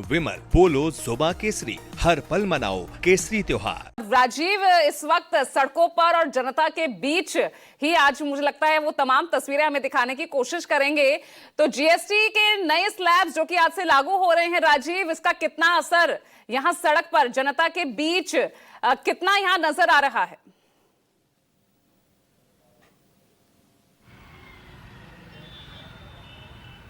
विमल, बोलो जुबा केसरी, हर पल मनाओ केसरी त्योहार। राजीव, इस वक्त सड़कों पर और जनता के बीच ही आज मुझे लगता है वो तमाम तस्वीरें हमें दिखाने की कोशिश करेंगे। तो जीएसटी के नए स्लैब्स जो कि आज से लागू हो रहे हैं, राजीव, इसका कितना असर यहां सड़क पर जनता के बीच कितना यहां नजर आ रहा है?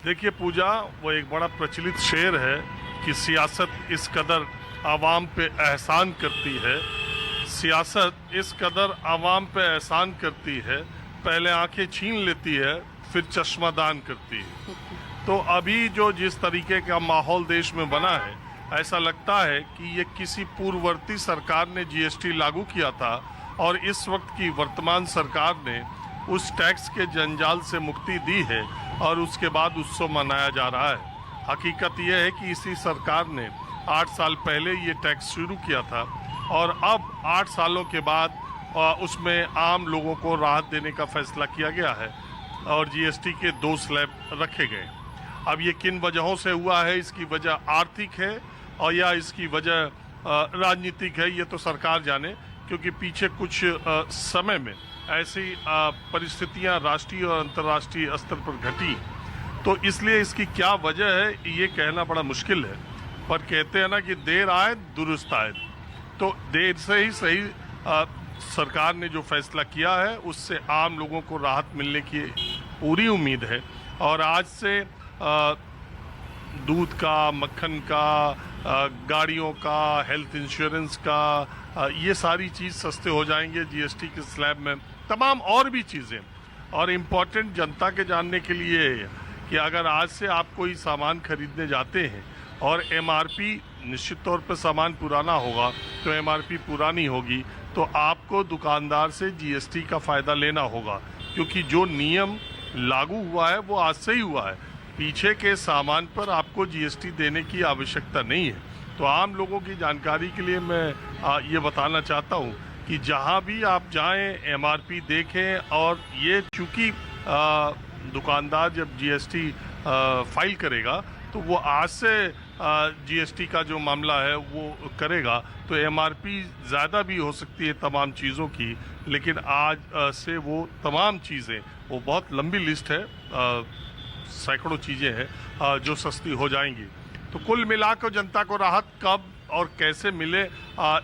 देखिए पूजा, वो एक बड़ा प्रचलित शेर है कि सियासत इस कदर आवाम पे एहसान करती है, सियासत इस कदर आवाम पे एहसान करती है, पहले आंखें छीन लेती है फिर चश्मा दान करती है। तो अभी जो जिस तरीके का माहौल देश में बना है, ऐसा लगता है कि ये किसी पूर्ववर्ती सरकार ने जीएसटी लागू किया था और इस वक्त की वर्तमान सरकार ने उस टैक्स के जंजाल से मुक्ति दी है और उसके बाद उत्सव मनाया जा रहा है। हकीकत यह है कि इसी सरकार ने 8 साल पहले ये टैक्स शुरू किया था और अब 8 सालों के बाद उसमें आम लोगों को राहत देने का फैसला किया गया है और जीएसटी के 2 स्लैब रखे गए। अब ये किन वजहों से हुआ है, इसकी वजह आर्थिक है और या इसकी वजह राजनीतिक है, ये तो सरकार जाने, क्योंकि पीछे कुछ समय में ऐसी परिस्थितियां राष्ट्रीय और अंतर्राष्ट्रीय स्तर पर घटी, तो इसलिए इसकी क्या वजह है ये कहना बड़ा मुश्किल है। पर कहते हैं ना कि देर आए दुरुस्त आए, तो देर से ही सही सरकार ने जो फैसला किया है उससे आम लोगों को राहत मिलने की पूरी उम्मीद है। और आज से दूध का, मक्खन का, गाड़ियों का, हेल्थ इंश्योरेंस का, ये सारी चीज़ सस्ते हो जाएंगे जीएसटी के स्लैब में, तमाम और भी चीज़ें। और इम्पॉर्टेंट जनता के जानने के लिए कि अगर आज से आप कोई सामान खरीदने जाते हैं और एमआरपी, निश्चित तौर पर सामान पुराना होगा तो एमआरपी पुरानी होगी, तो आपको दुकानदार से जीएसटी का फ़ायदा लेना होगा, क्योंकि जो नियम लागू हुआ है वो आज से ही हुआ है। पीछे के सामान पर आपको जीएसटी देने की आवश्यकता नहीं है। तो आम लोगों की जानकारी के लिए मैं ये बताना चाहता हूँ कि जहाँ भी आप जाएं एमआरपी देखें, और ये चूँकि दुकानदार जब जीएसटी फाइल करेगा तो वो आज से जीएसटी का जो मामला है वो करेगा, तो एमआरपी ज़्यादा भी हो सकती है तमाम चीज़ों की, लेकिन आज से वो तमाम चीज़ें, वो बहुत लंबी लिस्ट है, सैकड़ों चीज़ें हैं जो सस्ती हो जाएंगी। तो कुल मिलाकर जनता को राहत कब और कैसे मिले,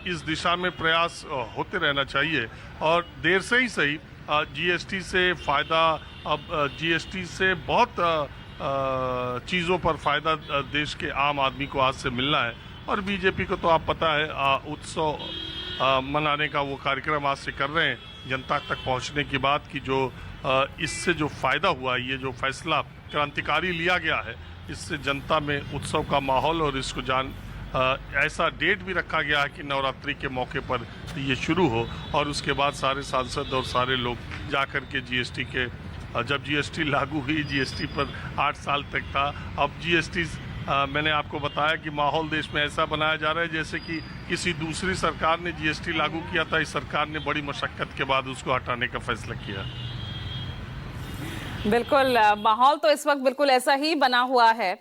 इस दिशा में प्रयास होते रहना चाहिए। और देर से ही सही जीएसटी से फ़ायदा, अब जीएसटी से बहुत चीज़ों पर फ़ायदा देश के आम आदमी को आज से मिलना है। और बीजेपी को तो आप पता है उत्सव मनाने का वो कार्यक्रम आज से कर रहे हैं, जनता तक पहुंचने की बात की जो इससे जो फ़ायदा हुआ, ये जो फैसला क्रांतिकारी लिया गया है, इससे जनता में उत्सव का माहौल, और इसको ऐसा डेट भी रखा गया है कि नवरात्रि के मौके पर ये शुरू हो और उसके बाद सारे सांसद और सारे लोग जाकर के जीएसटी के, जब जीएसटी लागू हुई, जीएसटी पर 8 साल तक था, अब जीएसटी मैंने आपको बताया कि माहौल देश में ऐसा बनाया जा रहा है जैसे कि किसी दूसरी सरकार ने जीएसटी लागू किया था, इस सरकार ने बड़ी मशक्कत के बाद उसको हटाने का फैसला किया। बिल्कुल, माहौल तो इस वक्त बिल्कुल ऐसा ही बना हुआ है।